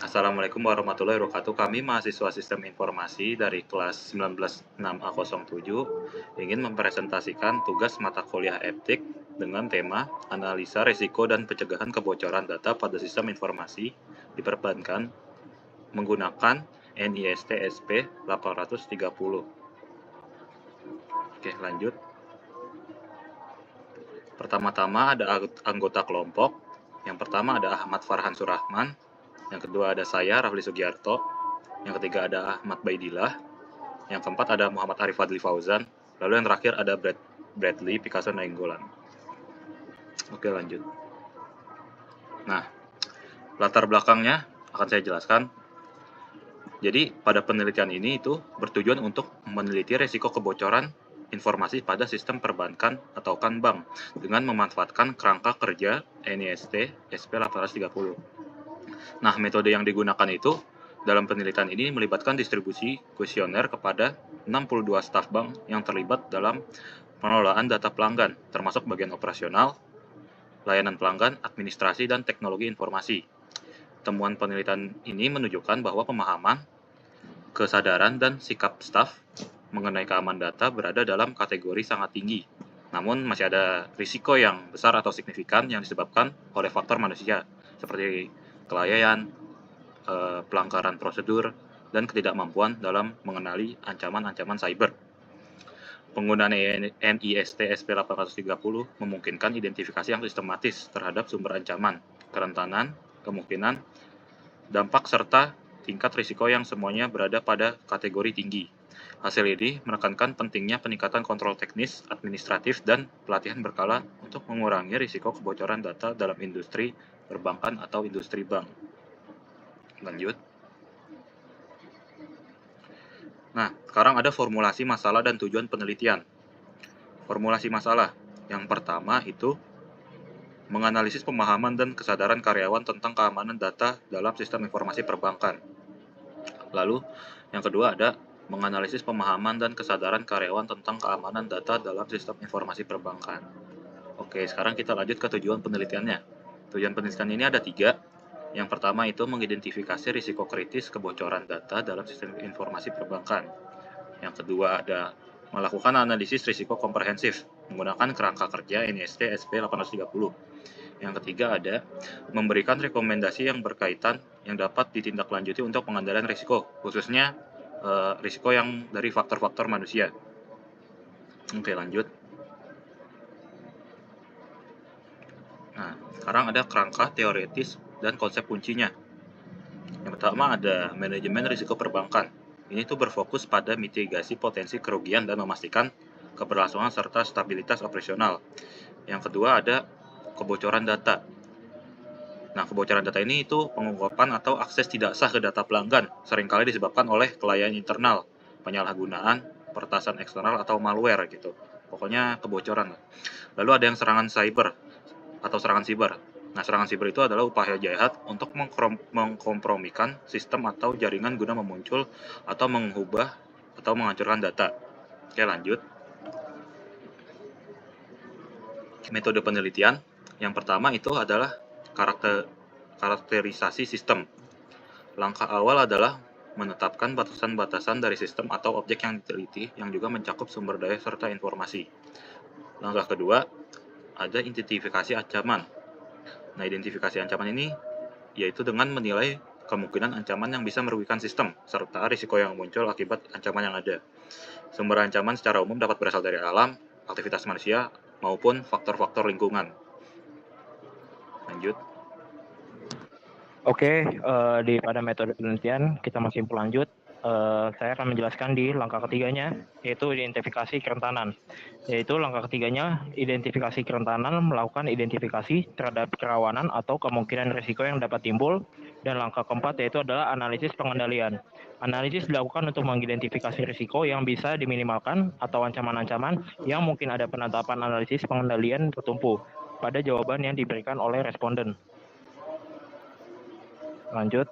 Assalamualaikum warahmatullahi wabarakatuh. Kami mahasiswa Sistem Informasi dari kelas 196A07 ingin mempresentasikan tugas mata kuliah etik dengan tema analisa risiko dan pencegahan kebocoran data pada sistem informasi di perbankan menggunakan NIST SP 830. Oke, lanjut. Pertama-tama ada anggota kelompok. Yang pertama ada Ahmad Farhan Surahman. Yang kedua ada saya, Rafli Sugiarto. Yang ketiga ada Ahmad Baidillah. Yang keempat ada Muhammad Arif Fadli Fauzan. Lalu yang terakhir ada Bradley Picasso Nainggolan. Oke, lanjut. Nah, latar belakangnya akan saya jelaskan. Jadi, pada penelitian ini itu bertujuan untuk meneliti risiko kebocoran informasi pada sistem perbankan atau bank dengan memanfaatkan kerangka kerja NIST SP 830. Nah, metode yang digunakan itu dalam penelitian ini melibatkan distribusi kuesioner kepada 62 staf bank yang terlibat dalam pengelolaan data pelanggan, termasuk bagian operasional, layanan pelanggan, administrasi, dan teknologi informasi. Temuan penelitian ini menunjukkan bahwa pemahaman, kesadaran, dan sikap staf mengenai keamanan data berada dalam kategori sangat tinggi. Namun masih ada risiko yang besar atau signifikan yang disebabkan oleh faktor manusia, seperti kelalaian, pelanggaran prosedur, dan ketidakmampuan dalam mengenali ancaman-ancaman cyber. Penggunaan NIST SP 830 memungkinkan identifikasi yang sistematis terhadap sumber ancaman, kerentanan, kemungkinan, dampak, serta tingkat risiko yang semuanya berada pada kategori tinggi. Hasil ini menekankan pentingnya peningkatan kontrol teknis, administratif, dan pelatihan berkala untuk mengurangi risiko kebocoran data dalam industri perbankan atau industri bank. Lanjut. Nah, sekarang ada formulasi masalah dan tujuan penelitian. Formulasi masalah. Yang pertama itu menganalisis pemahaman dan kesadaran karyawan tentang keamanan data dalam sistem informasi perbankan. Lalu, yang kedua ada menganalisis pemahaman dan kesadaran karyawan tentang keamanan data dalam sistem informasi perbankan. Oke, sekarang kita lanjut ke tujuan penelitiannya. Tujuan penelitian ini ada 3. Yang pertama itu mengidentifikasi risiko kritis kebocoran data dalam sistem informasi perbankan. Yang kedua ada melakukan analisis risiko komprehensif menggunakan kerangka kerja NIST SP 830. Yang ketiga ada memberikan rekomendasi yang berkaitan yang dapat ditindaklanjuti untuk pengendalian risiko, khususnya risiko yang dari faktor-faktor manusia. Oke, lanjut. Nah, sekarang ada kerangka teoretis dan konsep kuncinya. Yang pertama ada manajemen risiko perbankan. Ini tuh berfokus pada mitigasi potensi kerugian dan memastikan keberlangsungan serta stabilitas operasional. Yang kedua ada kebocoran data. Nah, kebocoran data ini itu pengungkapan atau akses tidak sah ke data pelanggan, seringkali disebabkan oleh kelalaian internal, penyalahgunaan, peretasan eksternal, atau malware gitu. Pokoknya kebocoran. Lalu ada yang serangan cyber atau serangan siber. Nah, serangan siber itu adalah upaya jahat untuk mengkompromikan sistem atau jaringan guna memuncul atau mengubah atau menghancurkan data. Oke, lanjut. Metode penelitian. Yang pertama itu adalah karakterisasi sistem. Langkah awal adalah menetapkan batasan-batasan dari sistem atau objek yang diteliti yang juga mencakup sumber daya serta informasi. Langkah kedua, ada identifikasi ancaman. Nah, identifikasi ancaman ini yaitu dengan menilai kemungkinan ancaman yang bisa merugikan sistem, serta risiko yang muncul akibat ancaman yang ada. Sumber ancaman secara umum dapat berasal dari alam, aktivitas manusia, maupun faktor-faktor lingkungan. Lanjut. Oke, pada metode penelitian kita masih berlanjut. Saya akan menjelaskan di langkah ketiganya, yaitu identifikasi kerentanan. Yaitu langkah ketiganya, identifikasi kerentanan, melakukan identifikasi terhadap kerawanan atau kemungkinan risiko yang dapat timbul. Dan langkah keempat yaitu adalah analisis pengendalian. Analisis dilakukan untuk mengidentifikasi risiko yang bisa diminimalkan atau ancaman-ancaman yang mungkin ada. Penetapan analisis pengendalian bertumpu pada jawaban yang diberikan oleh responden. Lanjut.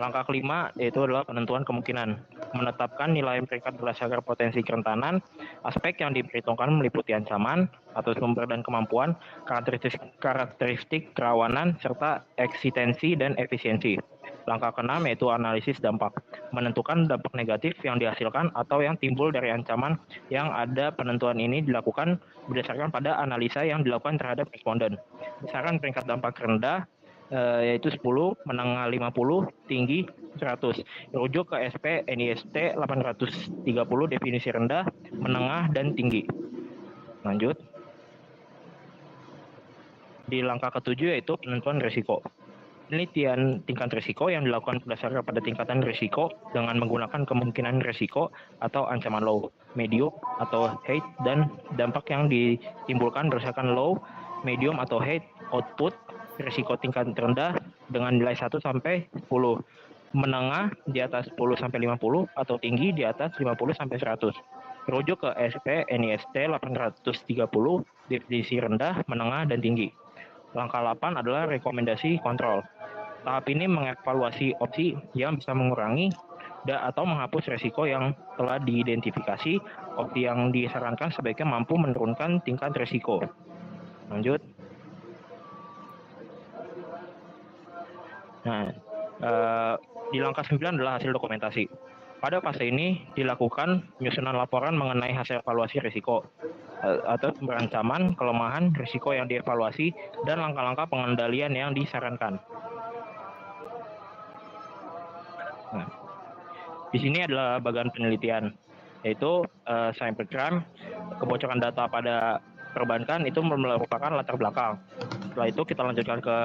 Langkah kelima yaitu adalah penentuan kemungkinan. menetapkan nilai peringkat berdasarkan potensi kerentanan. Aspek yang diperhitungkan meliputi ancaman atau sumber dan kemampuan, karakteristik kerawanan, serta eksistensi dan efisiensi. Langkah keenam yaitu analisis dampak, menentukan dampak negatif yang dihasilkan atau yang timbul dari ancaman yang ada. Penentuan ini dilakukan berdasarkan pada analisa yang dilakukan terhadap responden. Besaran peringkat dampak rendah yaitu 10, menengah 50, tinggi 100. Rujuk ke SP NIST 830 definisi rendah, menengah, dan tinggi. Lanjut. Di langkah ketujuh yaitu penentuan risiko. Penelitian tingkat risiko yang dilakukan berdasarkan pada tingkatan risiko dengan menggunakan kemungkinan risiko atau ancaman low, medium, atau high, dan dampak yang ditimbulkan berdasarkan low, medium, atau high output. Risiko tingkat rendah dengan nilai 1 sampai 10, menengah di atas 10 sampai 50, atau tinggi di atas 50 sampai 100. Rujuk ke SP NIST 830 definisi rendah, menengah, dan tinggi. Langkah 8 adalah rekomendasi kontrol. Tahap ini mengevaluasi opsi yang bisa mengurangi atau menghapus risiko yang telah diidentifikasi. Opsi yang disarankan sebaiknya mampu menurunkan tingkat risiko. Lanjut. Nah, di langkah 9 adalah hasil dokumentasi. Pada fase ini dilakukan penyusunan laporan mengenai hasil evaluasi risiko atau sumber ancaman, kelemahan, risiko yang dievaluasi, dan langkah-langkah pengendalian yang disarankan. Nah, di sini adalah bagian penelitian, yaitu cybercrime, kebocoran data pada perbankan itu merupakan latar belakang. Setelah itu kita lanjutkan ke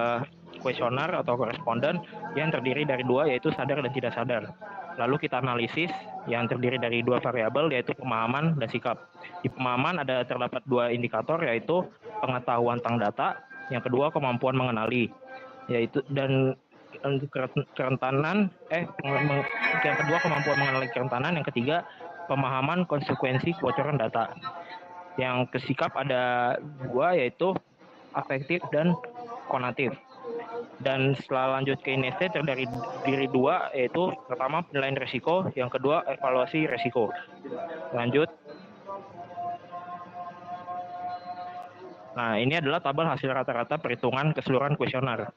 kuesioner atau koresponden yang terdiri dari 2, yaitu sadar dan tidak sadar. Lalu kita analisis yang terdiri dari 2 variabel, yaitu pemahaman dan sikap. Di pemahaman terdapat 2 indikator, yaitu pengetahuan tentang data, yang kedua kemampuan mengenali, yaitu dan kerentanan yang kedua kemampuan mengenali kerentanan, yang ketiga pemahaman konsekuensi kebocoran data. Yang kesikap ada 2, yaitu afektif dan konatif. Dan setelah lanjut ke INST terdiri dari 2, yaitu pertama penilaian risiko, yang kedua evaluasi risiko. Lanjut. Nah, ini adalah tabel hasil rata-rata perhitungan keseluruhan kuesioner.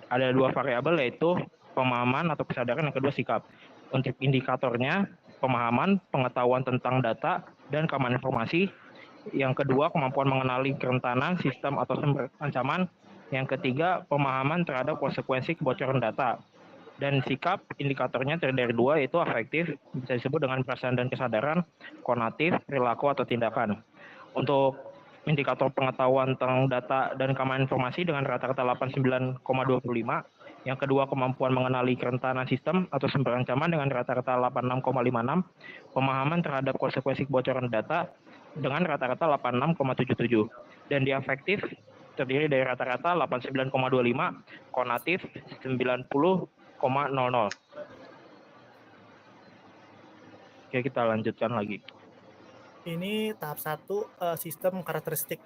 Ada 2 variabel, yaitu pemahaman atau kesadaran, yang kedua sikap. Untuk indikatornya, pemahaman, pengetahuan tentang data dan keamanan informasi. Yang kedua, kemampuan mengenali kerentanan, sistem atau sumber ancaman. Yang ketiga, pemahaman terhadap konsekuensi kebocoran data. Dan sikap, indikatornya terdiri dari 2, yaitu afektif, bisa disebut dengan perasaan dan kesadaran, konatif, perilaku atau tindakan. Untuk indikator pengetahuan tentang data dan keamanan informasi dengan rata-rata 89,25. Yang kedua, kemampuan mengenali kerentanan sistem atau sumber ancaman dengan rata-rata 86,56. Pemahaman terhadap konsekuensi kebocoran data dengan rata-rata 86,77. Dan di afektif terdiri dari rata-rata 89,25, konatif 90,00. Oke, kita lanjutkan lagi. Ini tahap 1, sistem karakteristik.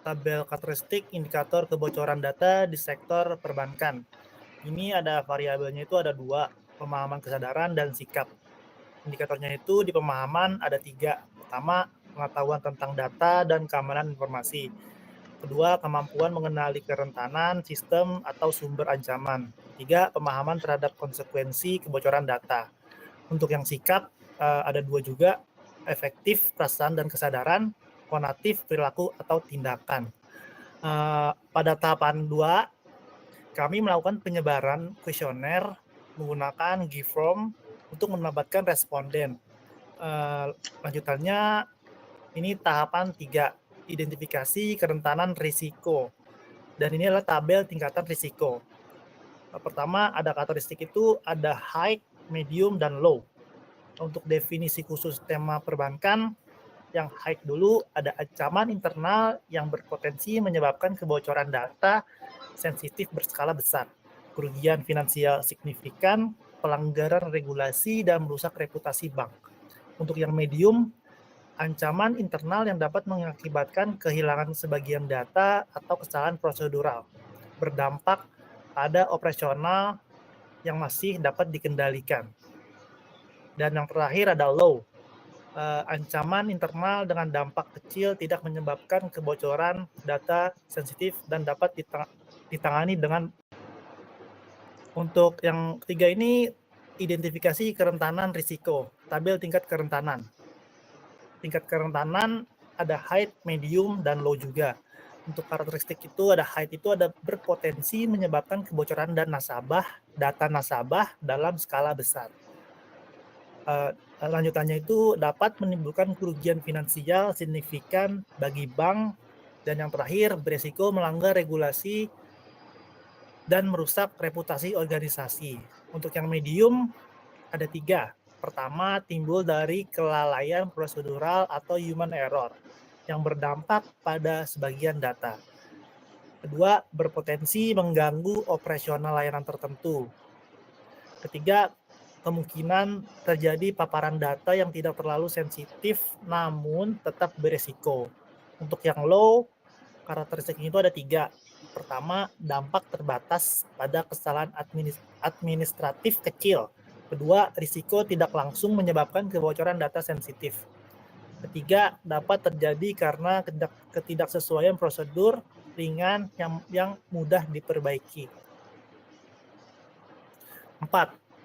Tabel karakteristik indikator kebocoran data di sektor perbankan. Ini ada variabelnya itu ada 2, pemahaman kesadaran dan sikap. Indikatornya itu di pemahaman ada 3. Pertama, pengetahuan tentang data dan keamanan informasi. Kedua, kemampuan mengenali kerentanan, sistem, atau sumber ancaman. Ketiga, pemahaman terhadap konsekuensi kebocoran data. Untuk yang sikap ada 2 juga, efektif, perasaan dan kesadaran, konatif, perilaku atau tindakan. Pada tahapan 2, kami melakukan penyebaran kuesioner menggunakan GIFORM untuk mendapatkan responden. Lanjutannya, ini tahapan 3, identifikasi kerentanan risiko. Dan ini adalah tabel tingkatan risiko. Pertama, ada karakteristik itu ada high, medium, dan low. Untuk definisi khusus tema perbankan, yang high dulu ada ancaman internal yang berpotensi menyebabkan kebocoran data sensitif berskala besar, kerugian finansial signifikan, pelanggaran regulasi, dan merusak reputasi bank. Untuk yang medium, ancaman internal yang dapat mengakibatkan kehilangan sebagian data atau kesalahan prosedural, berdampak pada operasional yang masih dapat dikendalikan. Dan yang terakhir ada low. Ancaman internal dengan dampak kecil tidak menyebabkan kebocoran data sensitif dan dapat ditangani dengan. Untuk yang ketiga ini identifikasi kerentanan risiko, tabel tingkat kerentanan. Tingkat kerentanan ada high, medium, dan low juga. Untuk karakteristik itu ada high itu ada berpotensi menyebabkan kebocoran data nasabah dalam skala besar. Lanjutannya itu dapat menimbulkan kerugian finansial signifikan bagi bank, dan yang terakhir beresiko melanggar regulasi dan merusak reputasi organisasi. Untuk yang medium ada 3. Pertama, timbul dari kelalaian prosedural atau human error yang berdampak pada sebagian data. Kedua, berpotensi mengganggu operasional layanan tertentu. Ketiga, kemungkinan terjadi paparan data yang tidak terlalu sensitif namun tetap beresiko. Untuk yang low, karakteristiknya itu ada 3. Pertama, dampak terbatas pada kesalahan administratif kecil. Kedua, risiko tidak langsung menyebabkan kebocoran data sensitif. Ketiga, dapat terjadi karena ketidaksesuaian prosedur ringan yang mudah diperbaiki. 4.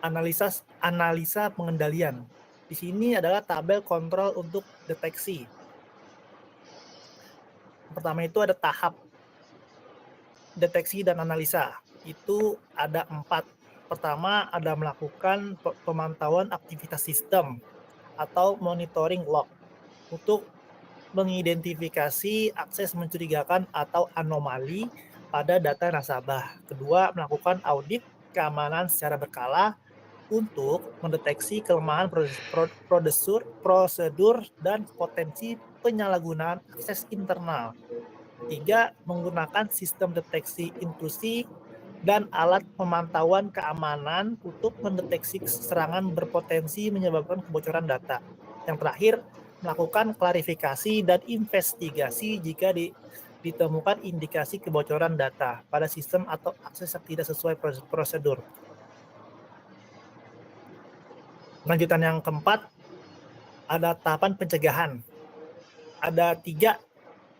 Analisa pengendalian. Di sini adalah tabel kontrol untuk deteksi. Pertama itu ada tahap deteksi dan analisa. Itu ada 4. Pertama ada melakukan pemantauan aktivitas sistem atau monitoring log untuk mengidentifikasi akses mencurigakan atau anomali pada data nasabah. Kedua, melakukan audit keamanan secara berkala untuk mendeteksi kelemahan prosedur dan potensi penyalahgunaan akses internal. 3. Menggunakan sistem deteksi intrusi dan alat pemantauan keamanan untuk mendeteksi serangan berpotensi menyebabkan kebocoran data. Yang terakhir, melakukan klarifikasi dan investigasi jika ditemukan indikasi kebocoran data pada sistem atau akses yang tidak sesuai prosedur. Lanjutan yang keempat, ada tahapan pencegahan. Ada 3.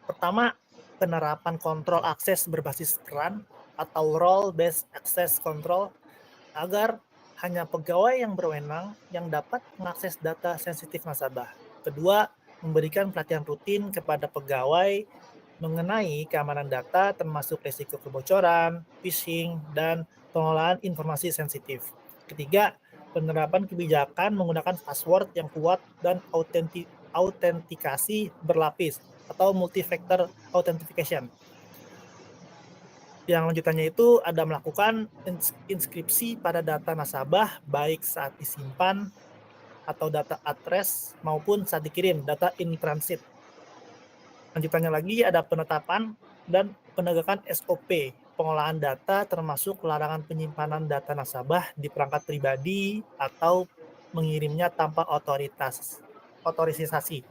Pertama, penerapan kontrol akses berbasis peran atau role-based access control agar hanya pegawai yang berwenang yang dapat mengakses data sensitif nasabah. Kedua, memberikan pelatihan rutin kepada pegawai mengenai keamanan data termasuk risiko kebocoran, phishing, dan pengelolaan informasi sensitif. Ketiga, penerapan kebijakan menggunakan password yang kuat dan autentikasi berlapis atau multi-factor authentication. Yang lanjutannya itu ada melakukan inskripsi pada data nasabah baik saat disimpan atau data address maupun saat dikirim data in transit. Lanjutannya lagi ada penetapan dan penegakan SOP pengolahan data termasuk larangan penyimpanan data nasabah di perangkat pribadi atau mengirimnya tanpa otorisasi.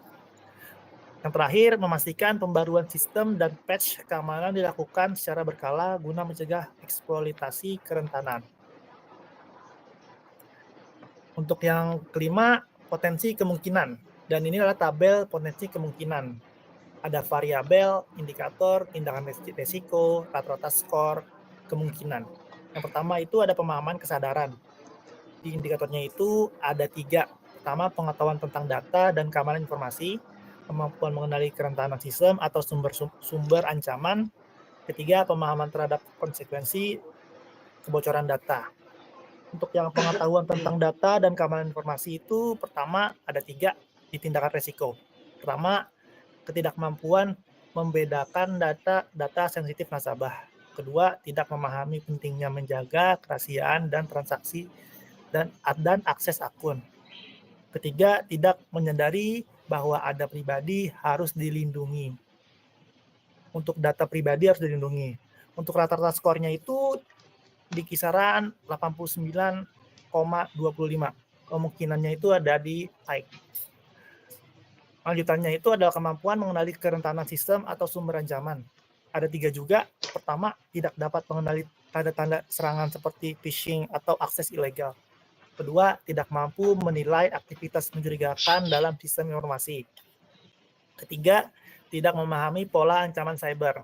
Yang terakhir, memastikan pembaruan sistem dan patch keamanan dilakukan secara berkala guna mencegah eksploitasi kerentanan. Untuk yang kelima, potensi kemungkinan. Dan ini adalah tabel potensi kemungkinan. Ada variabel, indikator, tindakan risiko, rata-rata skor, kemungkinan. Yang pertama itu ada pemahaman kesadaran. Di indikatornya itu ada 3. Pertama, pengetahuan tentang data dan keamanan informasi. Kemampuan mengenali kerentanan sistem atau sumber ancaman. Ketiga, pemahaman terhadap konsekuensi kebocoran data. Untuk yang pengetahuan tentang data dan keamanan informasi itu, pertama ada 3 di tindakan risiko. Pertama, ketidakmampuan membedakan data sensitif nasabah. Kedua, tidak memahami pentingnya menjaga kerahasiaan dan transaksi dan akses akun. Ketiga, tidak menyadari bahwa ada pribadi harus dilindungi. Untuk data pribadi harus dilindungi. Untuk rata-rata skornya itu di kisaran 89,25. Kemungkinannya itu ada di high. Lanjutannya itu adalah kemampuan mengenali kerentanan sistem atau sumber ancaman. Ada 3 juga. Pertama, tidak dapat mengenali tanda-tanda serangan seperti phishing atau akses ilegal. Kedua, tidak mampu menilai aktivitas mencurigakan dalam sistem informasi. Ketiga, tidak memahami pola ancaman cyber.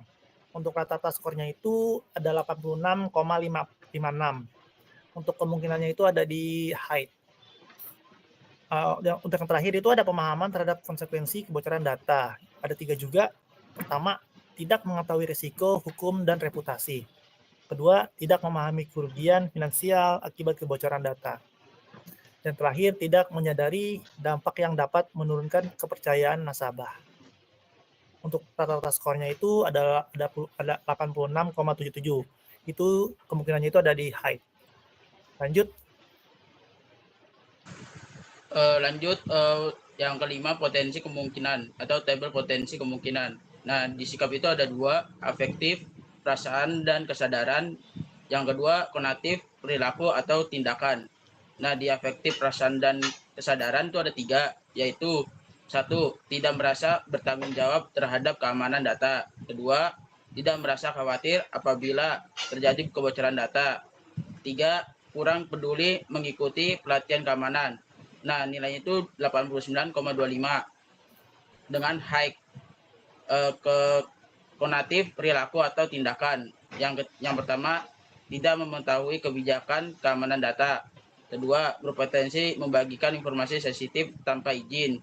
Untuk rata-rata skornya itu ada 86,556. Untuk kemungkinannya itu ada di high. Untuk yang terakhir itu ada pemahaman terhadap konsekuensi kebocoran data. Ada 3 juga. Pertama, tidak mengetahui risiko, hukum, dan reputasi. Kedua, tidak memahami kerugian finansial akibat kebocoran data. Dan terakhir, tidak menyadari dampak yang dapat menurunkan kepercayaan nasabah. Untuk rata-rata skornya itu ada 86,77. Itu kemungkinannya itu ada di high. Lanjut. Lanjut, yang kelima, potensi kemungkinan atau tabel potensi kemungkinan. Nah, di sikap itu ada 2, afektif, perasaan dan kesadaran. Yang kedua, konatif, perilaku atau tindakan. Nah, di afektif, perasaan dan kesadaran itu ada 3, yaitu 1, tidak merasa bertanggung jawab terhadap keamanan data. Kedua, tidak merasa khawatir apabila terjadi kebocoran data. 3, kurang peduli mengikuti pelatihan keamanan. Nah, nilainya itu 89,25 dengan high ke konatif, perilaku atau tindakan. Yang pertama, tidak mengetahui kebijakan keamanan data. Kedua, berpotensi membagikan informasi sensitif tanpa izin.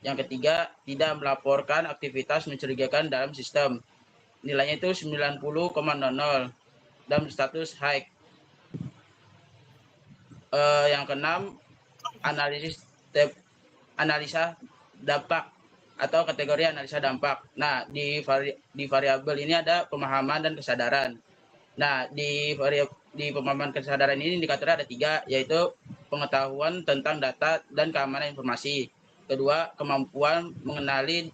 Yang ketiga, tidak melaporkan aktivitas mencurigakan dalam sistem. Nilainya itu 90,00 dan status high. Yang keenam, analisa dampak atau kategori analisa dampak. Nah, di variabel ini ada pemahaman dan kesadaran. Nah, di pemahaman kesadaran ini indikatornya ada 3, yaitu pengetahuan tentang data dan keamanan informasi. Kedua, kemampuan mengenali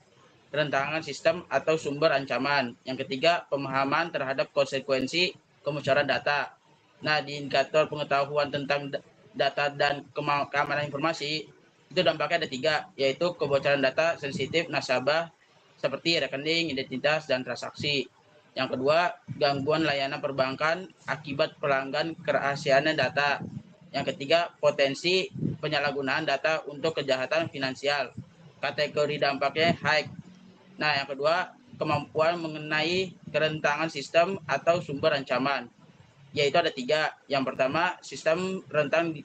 rentangan sistem atau sumber ancaman. Yang ketiga, pemahaman terhadap konsekuensi kebocoran data. Nah, di indikator pengetahuan tentang data dan keamanan informasi, itu dampaknya ada 3, yaitu kebocoran data sensitif nasabah seperti rekening, identitas, dan transaksi. Yang kedua, gangguan layanan perbankan akibat pelanggan kerahasiaan data. Yang ketiga, potensi penyalahgunaan data untuk kejahatan finansial. Kategori dampaknya high. Nah, yang kedua, kemampuan mengenai kerentangan sistem atau sumber ancaman, yaitu ada 3. Yang pertama, sistem rentan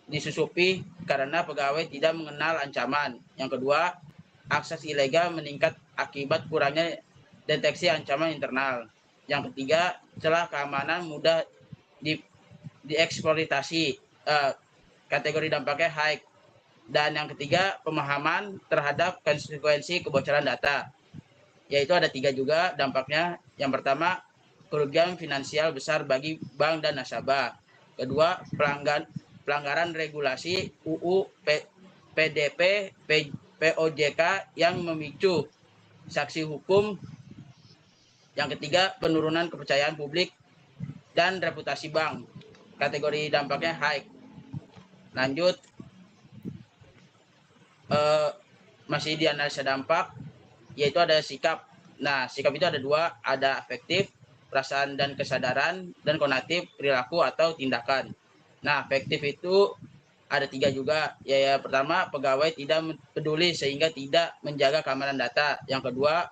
disusupi karena pegawai tidak mengenal ancaman. Yang kedua, akses ilegal meningkat akibat kurangnya deteksi ancaman internal. Yang ketiga, celah keamanan mudah dieksploitasi. Kategori dampaknya high. Dan yang ketiga, pemahaman terhadap konsekuensi kebocoran data, yaitu ada 3 juga dampaknya. Yang pertama, kerugian finansial besar bagi bank dan nasabah. Kedua, pelanggaran regulasi UU, PDP, POJK yang memicu sanksi hukum. Yang ketiga, penurunan kepercayaan publik dan reputasi bank. Kategori dampaknya high. Lanjut, masih di analisa dampak, yaitu ada sikap. Nah, sikap itu ada 2, ada afektif, perasaan dan kesadaran, dan konatif, perilaku atau tindakan. Nah, afektif itu ada 3 juga. Ya, pertama, pegawai tidak peduli sehingga tidak menjaga keamanan data. Yang kedua,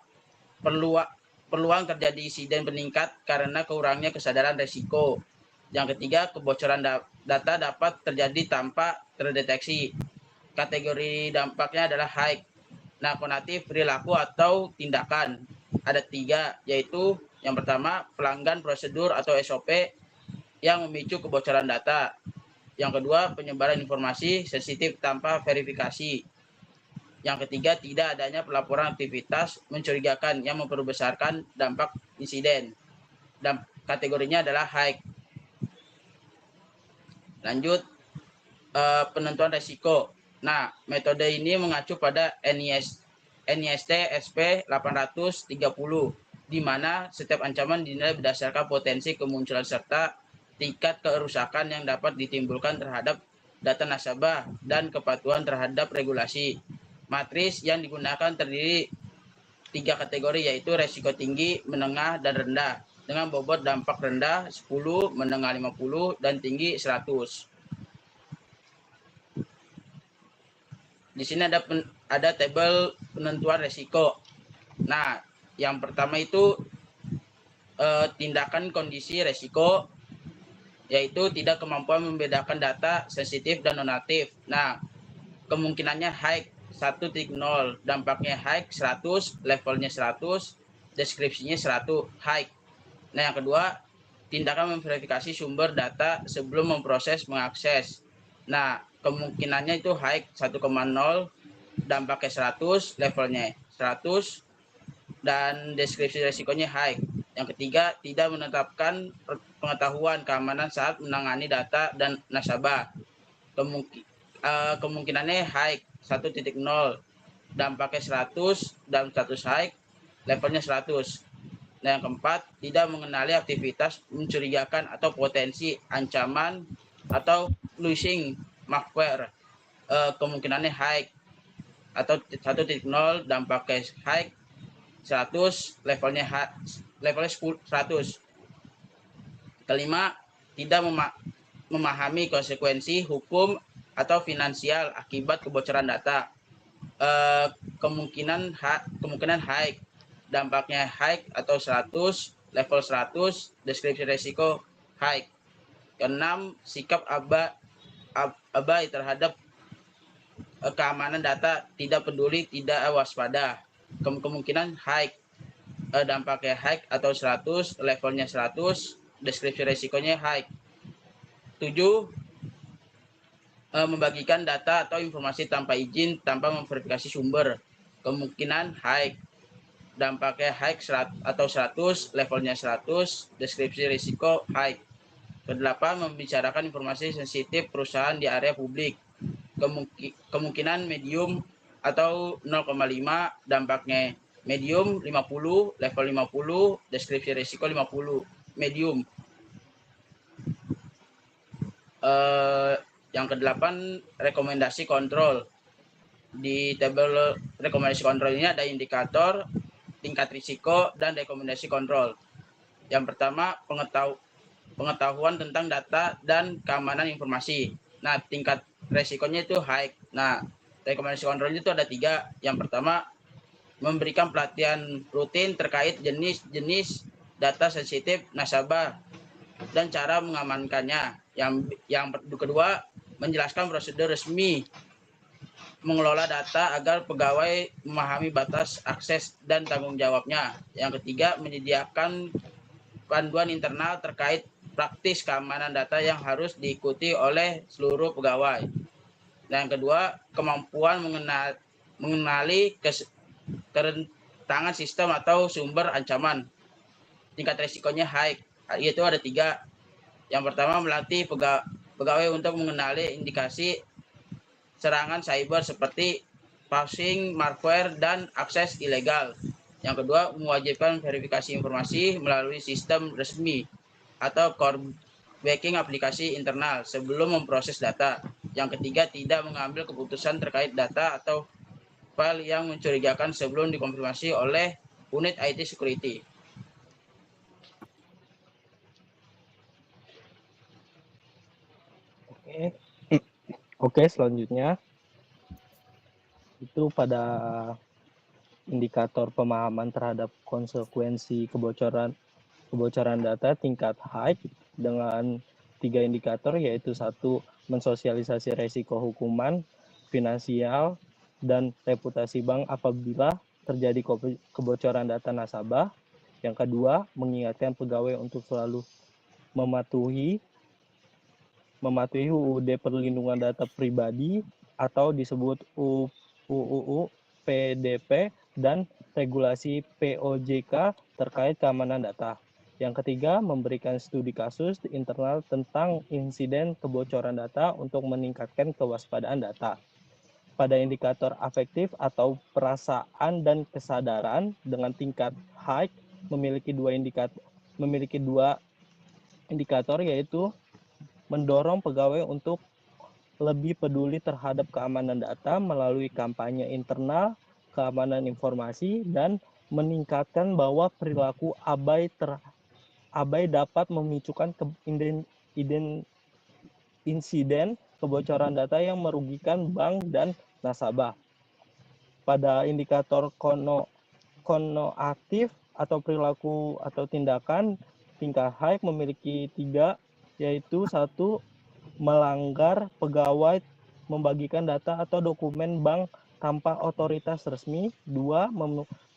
peluang terjadi insiden meningkat karena kurangnya kesadaran risiko. Yang ketiga, kebocoran data dapat terjadi tanpa terdeteksi. Kategori dampaknya adalah high. Nah, konatif, perilaku atau tindakan ada 3, yaitu yang pertama, pelanggan prosedur atau SOP yang memicu kebocoran data. Yang kedua, penyebaran informasi sensitif tanpa verifikasi. Yang ketiga, tidak adanya pelaporan aktivitas mencurigakan yang memperbesarkan dampak insiden. Dan kategorinya adalah high. Lanjut, penentuan risiko. Nah, metode ini mengacu pada NIST SP 830, di mana setiap ancaman dinilai berdasarkan potensi kemunculan serta tingkat kerusakan yang dapat ditimbulkan terhadap data nasabah dan kepatuhan terhadap regulasi. Matris yang digunakan terdiri 3 kategori, yaitu risiko tinggi, menengah, dan rendah, dengan bobot dampak rendah 10, menengah 50, dan tinggi 100. di sini ada tabel penentuan resiko. Nah, yang pertama itu tindakan kondisi resiko, yaitu tidak kemampuan membedakan data sensitif dan non-aktif. Nah, kemungkinannya high 1.0, dampaknya high 100, levelnya 100, deskripsinya 100, high. Nah, yang kedua, tindakan memverifikasi sumber data sebelum memproses mengakses. Nah, kemungkinannya itu high 1,0, dampaknya 100, levelnya 100, dan deskripsi resikonya high. Yang ketiga, tidak menetapkan pengetahuan keamanan saat menangani data dan nasabah. Kemungkinannya high 1.0, dampaknya 100 dan status high, levelnya 100. Nah, yang keempat, tidak mengenali aktivitas mencurigakan atau potensi ancaman atau losing malware. Kemungkinannya high atau 1.0, dampaknya high 100, levelnya 100. Kelima, tidak memahami konsekuensi hukum atau finansial akibat kebocoran data. Kemungkinan high, dampaknya high atau 100, level 100, deskripsi resiko high. Keenam, sikap abai terhadap keamanan data, tidak peduli, tidak waspada. Kemungkinan high, dampaknya high atau 100, levelnya 100, deskripsi resikonya high. 7, membagikan data atau informasi tanpa izin, tanpa memverifikasi sumber. Kemungkinan high, dampaknya high atau 100, levelnya 100, deskripsi risiko high. Kedelapan, membicarakan informasi sensitif perusahaan di area publik. Kemungkinan medium atau 0,5, dampaknya medium 50, level 50, deskripsi risiko 50, medium. Yang kedelapan, rekomendasi kontrol. Di tabel rekomendasi kontrol ini ada indikator, tingkat risiko, dan rekomendasi kontrol. Yang pertama, pengetahuan tentang data dan keamanan informasi. Nah, tingkat resikonya itu high. Nah, rekomendasi kontrol itu ada 3. Yang pertama, memberikan pelatihan rutin terkait jenis-jenis data sensitif nasabah dan cara mengamankannya. Yang kedua, menjelaskan prosedur resmi mengelola data agar pegawai memahami batas akses dan tanggung jawabnya. Yang ketiga, menyediakan panduan internal terkait praktis keamanan data yang harus diikuti oleh seluruh pegawai. Dan yang kedua, kemampuan mengenali kerentangan sistem atau sumber ancaman. Tingkat resikonya high, yaitu ada 3. Yang pertama, melatih pegawai untuk mengenali indikasi serangan cyber seperti phishing, malware, dan akses ilegal. Yang kedua, mewajibkan verifikasi informasi melalui sistem resmi atau core banking aplikasi internal sebelum memproses data. Yang ketiga, tidak mengambil keputusan terkait data atau file yang mencurigakan sebelum dikonfirmasi oleh unit IT security. Oke, selanjutnya itu pada indikator pemahaman terhadap konsekuensi kebocoran data tingkat high dengan 3 indikator, yaitu 1, mensosialisasi resiko hukuman, finansial, dan reputasi bank apabila terjadi kebocoran data nasabah. Yang kedua, mengingatkan pegawai untuk selalu mematuhi UUD perlindungan data pribadi atau disebut UUU PDP dan regulasi POJK terkait keamanan data. Yang ketiga, memberikan studi kasus internal tentang insiden kebocoran data untuk meningkatkan kewaspadaan data. Pada indikator afektif atau perasaan dan kesadaran dengan tingkat high memiliki dua indikator, yaitu mendorong pegawai untuk lebih peduli terhadap keamanan data melalui kampanye internal keamanan informasi dan meningkatkan bahwa perilaku abai dapat memicukan insiden kebocoran data yang merugikan bank dan nasabah. Pada indikator konotatif atau perilaku atau tindakan, tingkat Hayek memiliki 3, yaitu 1. Melanggar pegawai membagikan data atau dokumen bank tanpa otoritas resmi. 2.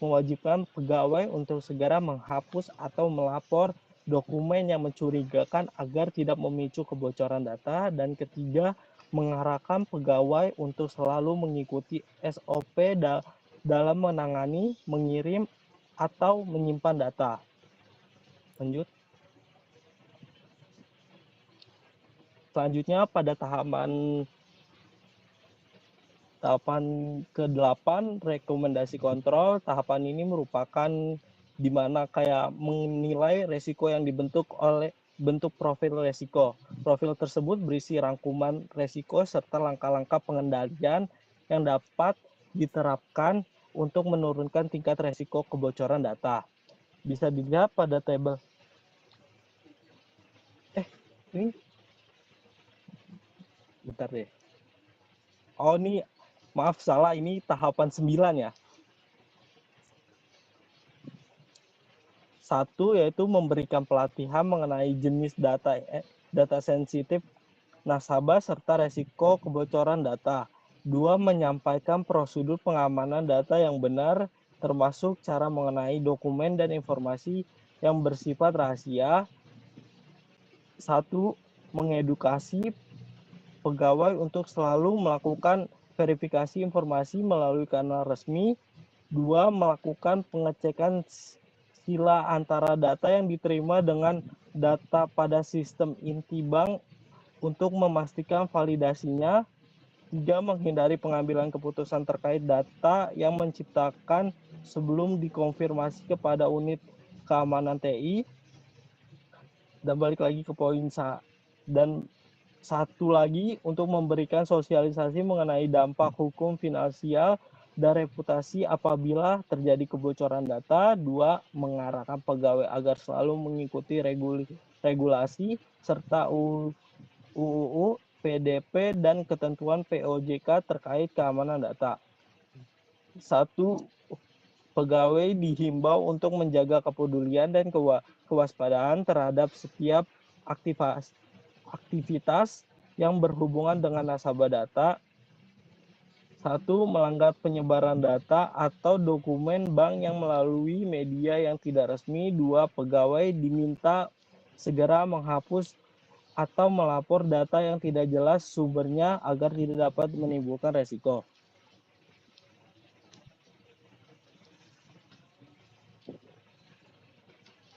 Mewajibkan pegawai untuk segera menghapus atau melapor dokumen yang mencurigakan agar tidak memicu kebocoran data. Dan ketiga, mengarahkan pegawai untuk selalu mengikuti SOP dalam menangani, mengirim, atau menyimpan data. Lanjut. Selanjutnya pada tahapan ke-8, rekomendasi kontrol. Tahapan ini merupakan di mana kayak menilai resiko yang dibentuk oleh bentuk profil resiko. Profil tersebut berisi rangkuman resiko serta langkah-langkah pengendalian yang dapat diterapkan untuk menurunkan tingkat resiko kebocoran data. Bisa dilihat pada tabel. Ini bentar deh. Oh, ini maaf salah, ini tahapan 9 ya. 1 yaitu memberikan pelatihan mengenai jenis data sensitif nasabah serta resiko kebocoran data. 2. Menyampaikan prosedur pengamanan data yang benar, termasuk cara mengenai dokumen dan informasi yang bersifat rahasia. 1. Mengedukasi pegawai untuk selalu melakukan verifikasi informasi melalui kanal resmi. 2. Melakukan pengecekan sila antara data yang diterima dengan data pada sistem inti bank untuk memastikan validasinya. 3. Menghindari pengambilan keputusan terkait data yang menciptakan sebelum dikonfirmasi kepada unit keamanan TI. Dan balik lagi ke poin dan 1 lagi, untuk memberikan sosialisasi mengenai dampak hukum finansial dan reputasi apabila terjadi kebocoran data. 2. Mengarahkan pegawai agar selalu mengikuti regulasi serta UUU, PDP, dan ketentuan POJK terkait keamanan data. 1. Pegawai dihimbau untuk menjaga kepedulian dan kewaspadaan terhadap setiap aktivitas yang berhubungan dengan nasabah data. 1. Melanggar penyebaran data atau dokumen bank yang melalui media yang tidak resmi. 2. Pegawai diminta segera menghapus atau melapor data yang tidak jelas sumbernya agar tidak dapat menimbulkan resiko.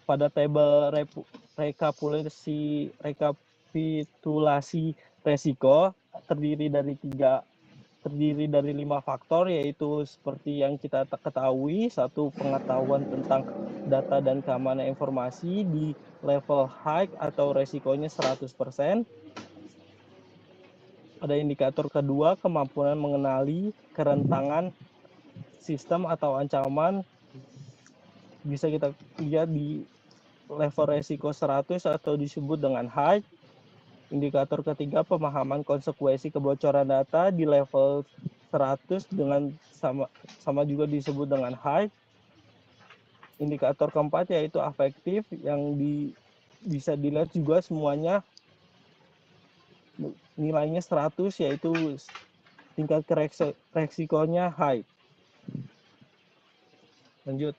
Pada tabel rekapitulasi resiko terdiri dari 5 faktor, yaitu seperti yang kita ketahui. 1. Pengetahuan tentang data dan keamanan informasi di level high atau resikonya 100%. Pada indikator kedua, kemampuan mengenali kerentangan sistem atau ancaman bisa kita lihat di level resiko 100 atau disebut dengan high. Indikator ketiga, pemahaman konsekuensi kebocoran data di level 100 dengan sama juga disebut dengan high. Indikator keempat yaitu afektif, yang bisa dilihat juga semuanya nilainya 100, yaitu tingkat resikonya high. Lanjut.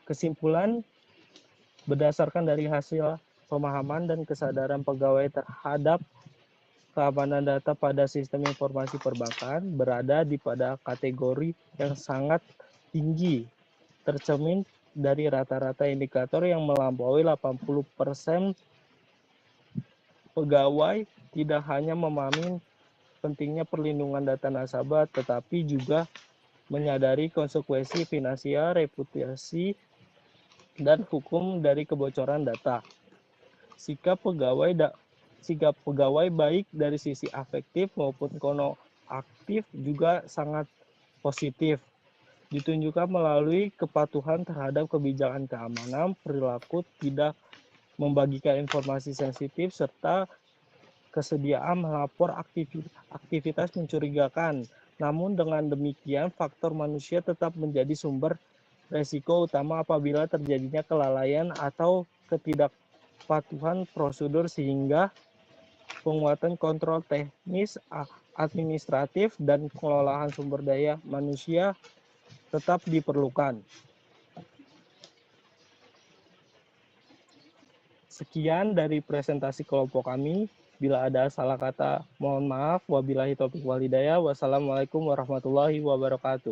Kesimpulan, berdasarkan dari hasil pemahaman dan kesadaran pegawai terhadap keamanan data pada sistem informasi perbankan berada pada kategori yang sangat tinggi, tercermin dari rata-rata indikator yang melampaui 80% pegawai tidak hanya memahami pentingnya perlindungan data nasabah, tetapi juga menyadari konsekuensi finansial, reputasi, dan hukum dari kebocoran data. Sikap pegawai baik dari sisi afektif maupun konoaktif juga sangat positif. ditunjukkan melalui kepatuhan terhadap kebijakan keamanan, perilaku tidak membagikan informasi sensitif, serta kesediaan melapor aktivitas mencurigakan. Namun dengan demikian, faktor manusia tetap menjadi sumber resiko utama apabila terjadinya kelalaian atau ketidakpatuhan prosedur, sehingga penguatan kontrol teknis, administratif, dan pengelolaan sumber daya manusia tetap diperlukan. Sekian dari presentasi kelompok kami. Bila ada salah kata, mohon maaf. Wabillahi taufiq wal hidayah. Wassalamualaikum warahmatullahi wabarakatuh.